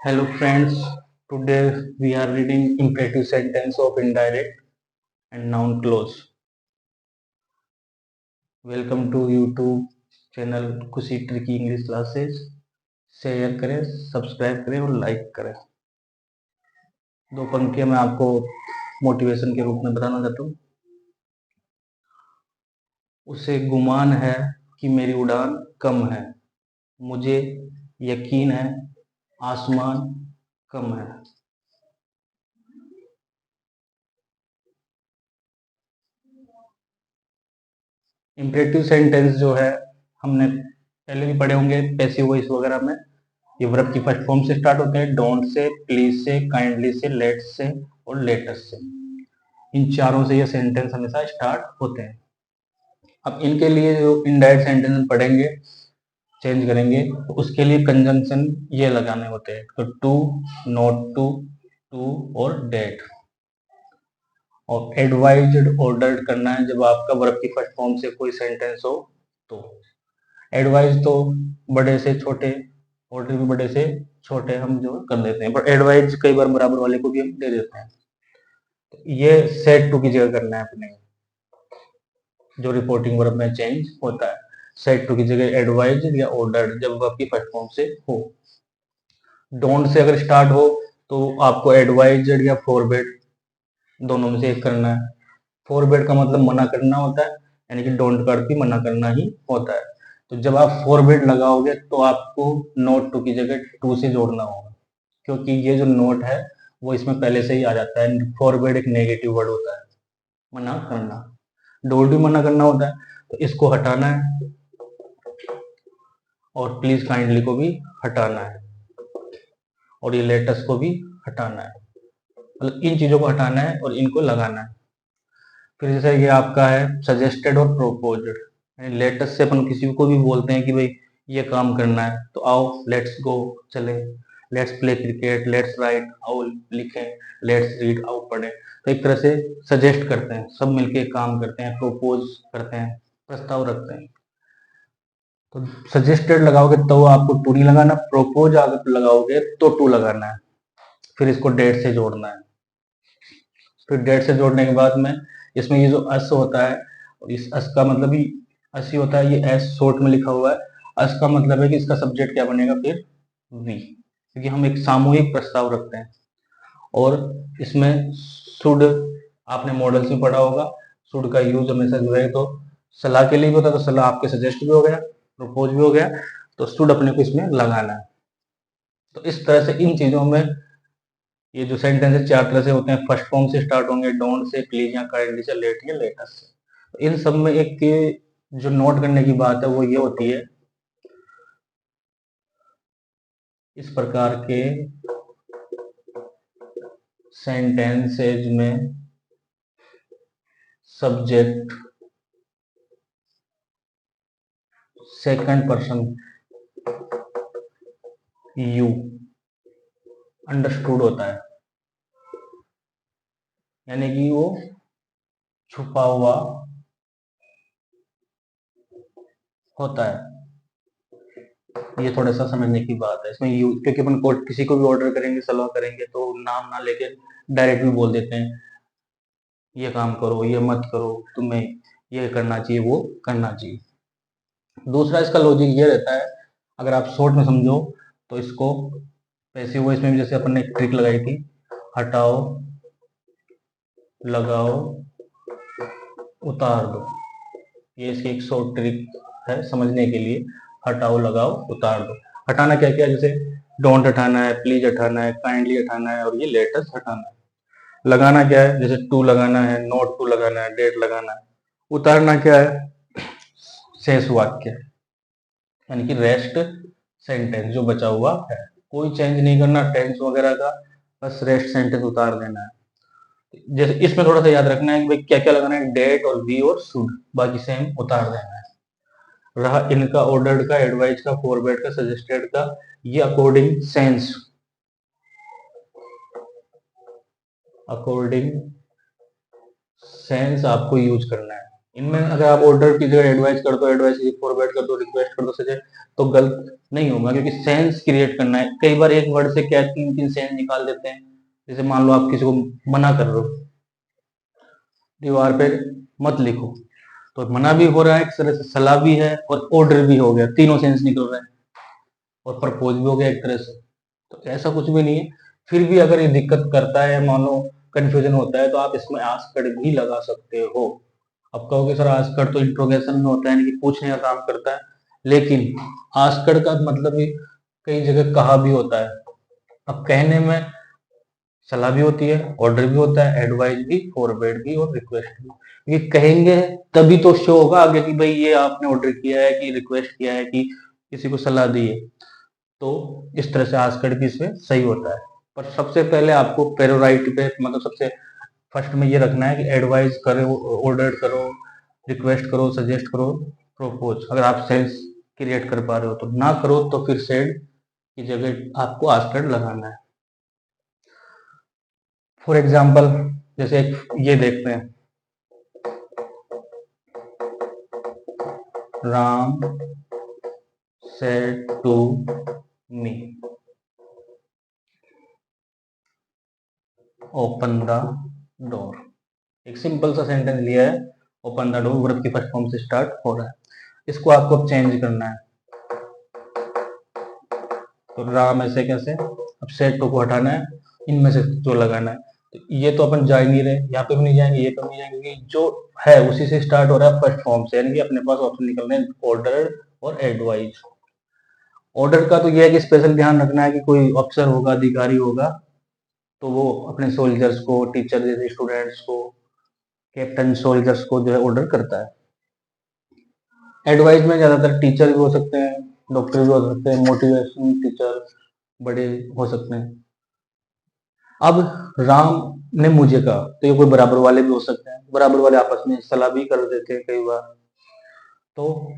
Hello friends, today we are reading imperative sentence of indirect and noun clause. Welcome to YouTube channel खुशी tricky English classes. Share करें, subscribe करें और like करें। दो पंक्तियां मैं आपको मोटिवेशन के रूप में बताना चाहता हूँ। उसे गुमान है कि मेरी उड़ान कम है, मुझे यकीन है आसमान कम है। इम्परेटिव सेंटेंस जो है हमने पहले भी पढ़े होंगे पैसिव वॉइस वगैरह में। ये वर्ब की फर्स्ट फॉर्म से स्टार्ट होते हैं, डोंट से, प्लीज से, काइंडली से, लेट्स से और लेटस से। इन चारों से ये सेंटेंस हमेशा स्टार्ट होते हैं। अब इनके लिए जो इनडायरेक्ट सेंटेंस पढ़ेंगे, चेंज करेंगे, तो उसके लिए कंजंक्शन ये लगाने होते हैं, तो टू, नॉट टू और डेट। और एडवाइज्ड, ऑर्डर्ड करना है जब आपका वर्ब की फर्स्ट फॉर्म से कोई सेंटेंस हो तो। एडवाइज तो बड़े से छोटे, ऑर्डर भी बड़े से छोटे हम जो कर देते हैं, पर एडवाइज कई बार बराबर वाले को भी हम दे देते हैं। तो ये सेट टू की जगह करना है अपने, जो रिपोर्टिंग वर्ब में चेंज होता है। सेट टू की जगह एडवाइज या ऑर्डर्ड जब वर्ब की फर्स्ट फॉर्म से हो। डोंट से अगर स्टार्ट हो तो आपको एडवाइज्ड या फॉरबिड दोनों में से एक करना है। फॉरबिड का मतलब मना करना होता है, यानी कि डोंट का अर्थ भी मना करना ही होता है। तो जब आप फॉरबिड लगाओगे तो आपको नोट टू की जगह टू से जोड़ना होगा, क्योंकि ये जो नोट है वो इसमें पहले से ही आ जाता है। फॉरबिड एक नेगेटिव वर्ड होता है, मना करना। डोंट भी मना करना होता है, तो इसको हटाना है और प्लीज काइंडली को भी हटाना है और ये लेटस को भी हटाना है। मतलब इन चीजों को हटाना है और इनको लगाना है। फिर जैसे ये आपका है सजेस्टेड और प्रोपोज्ड। लेटेस्ट से अपन किसी को भी बोलते हैं कि भाई ये काम करना है, तो आओ लेट्स गो, चले, let's play cricket, let's write, आओ लिखें, लेट्स रीड, आओ पढ़ें। तो एक तरह से सजेस्ट करते हैं, सब मिलके काम करते हैं, प्रोपोज करते हैं, प्रस्ताव रखते हैं। तो सजेस्टेड लगाओगे तो आपको टू नहीं लगाना, प्रोपोज अगर लगाओगे तो टू लगाना है। फिर इसको डेट से जोड़ना है। फिर डेट से जोड़ने के बाद में इसमें ये जो अस होता है, इस अस का मतलब ही अस ही होता है, ये एस शॉर्ट में लिखा हुआ है। अस का मतलब है कि इसका सब्जेक्ट क्या बनेगा फिर, वी, क्योंकि हम एक सामूहिक प्रस्ताव रखते हैं। और इसमें शुड आपने मॉडल्स में पढ़ा होगा, शुड का यूज हमेशा जो है तो सलाह के लिए भी होता है, तो सलाह आपके सजेस्ट भी हो गया, प्रपोज भी हो गया, तो शुड अपने को इसमें लगाना है। तो इस तरह से इन चीजों में ये जो सेंटेंस है चार तरह से होते हैं। फर्स्ट फॉर्म से स्टार्ट होंगे, डोंट से, प्लीज या काइंडली से, लेट या लेटस से। तो इन सब में एक जो नोट करने की बात है वो ये होती है, इस प्रकार के सेंटेंसेज में subject second person you understood होता है, यानी कि वो छुपा हुआ होता है। ये थोड़ा सा समझने की बात है इसमें यू, क्योंकि अपन को किसी को भी ऑर्डर करेंगे, सलाह करेंगे, तो नाम ना लेके डायरेक्ट भी बोल देते हैं, ये काम करो, ये मत करो, तुम्हें ये करना चाहिए, वो करना चाहिए। दूसरा इसका लॉजिक ये रहता है, अगर आप शॉर्ट में समझो तो इसको पैसिव वॉइस में भी जैसे अपन ने एक ट्रिक लगाई थी, हटाओ, लगाओ, उतार दो। ये इसकी एक शॉर्ट ट्रिक है समझने के लिए, हटाओ, लगाओ, उतार दो। हटाना क्या क्या, जैसे डोंट हटाना है, प्लीज हटाना है, काइंडली हटाना है और ये लेटेस्ट हटाना है। लगाना क्या है, जैसे टू लगाना है, नॉट टू लगाना है, डेट लगाना है। उतारना क्या है, शेष वाक्य, यानी कि रेस्ट सेंटेंस जो बचा हुआ है, कोई चेंज नहीं करना टेंस वगैरह का, बस रेस्ट सेंटेंस उतार देना है। जैसे इसमें थोड़ा सा याद रखना है कि भाई क्या क्या लगाना है, डेट और वी और शुड, बाकी सेम उतार देना है। रहा इनका ऑर्डर्ड का, एडवाइज का, फॉरवर्ड का, सजेस्टेड का, ये अकॉर्डिंग सेंस, अकॉर्डिंग सेंस आपको यूज करना है। इनमें अगर आप ऑर्डर की जगह एडवाइस कर दो, एडवाइस की फॉरवर्ड कर दो, रिक्वेस्ट कर दो, सजेस्ट, तो गलत नहीं होगा, क्योंकि सेंस क्रिएट करना है। कई बार एक वर्ड से क्या 3-3 सेंस निकाल देते हैं। जैसे मान लो आप किसी को मना कर रहे हो, दीवार पे मत लिखो, तो मना भी हो रहा है, एक तरह से सलाह भी है, और ऑर्डर भी हो गया, तीनों सेंस निकल रहे हैं, और प्रपोज भी हो गया एक तरह से। तो ऐसा कुछ भी नहीं है। फिर भी अगर ये दिक्कत करता है, मान लो कंफ्यूजन होता है, तो आप इसमें आस्क्ड भी लगा सकते हो। अब कहोगे सर आस्क्ड तो इंट्रोगेशन में होता है, यानी कि पूछने का काम करता है, लेकिन आस्क्ड का मतलब भी कई जगह कहा भी होता है। अब कहने में सलाह भी होती है, ऑर्डर भी होता है, एडवाइस भी, फॉरवर्ड भी और रिक्वेस्ट भी। ये कहेंगे तभी तो शो होगा आगे कि भाई ये आपने ऑर्डर किया है, कि रिक्वेस्ट किया है, कि किसी को सलाह दी है। तो इस तरह से आस्क्ड भी इसमें सही होता है। पर सबसे पहले आपको प्रायोरिटी पे, मतलब सबसे फर्स्ट में ये रखना है कि एडवाइस करो, ऑर्डर करो, रिक्वेस्ट करो, सजेस्ट करो, प्रोपोज। अगर आप सेल्स क्रिएट कर पा रहे हो तो ना करो, तो फिर सेड की जगह आपको आस्क्ड लगाना है। फॉर एग्जाम्पल, जैसे एक ये देखते हैं, Ram said to me, open the door. एक सिंपल सा सेंटेंस लिया है, ओपन द डोर वर्ब की फर्स्ट फॉर्म से स्टार्ट हो रहा है। इसको आपको अब चेंज करना है। तो राम ऐसे कैसे, अब सेट टू को हटाना है, इनमें से जो लगाना है। तो ये तो अपन जा ही नहीं रहे, यहाँ पे भी नहीं जाएंगे, ये पे भी नहीं जाएंगे, क्योंकि जो है उसी से स्टार्ट हो रहा है फर्स्ट फॉर्म से, यानी कि अपने पास ऑप्शन निकलने हैं ऑर्डर और एडवाइज। ऑर्डर का तो यह है कि स्पेशल ध्यान रखना है कि कोई अफसर होगा, अधिकारी होगा, तो वो अपने सोल्जर्स को, टीचर जैसे स्टूडेंट्स को, कैप्टन सोल्जर्स को जो है ऑर्डर करता है। एडवाइस में ज्यादातर टीचर भी हो सकते हैं, डॉक्टर भी हो सकते हैं, मोटिवेशन टीचर बड़े हो सकते हैं। अब राम ने मुझे कहा, तो ये कोई बराबर वाले भी हो सकते हैं, बराबर वाले आपस में सलाह भी कर देते हैं कई बार। तो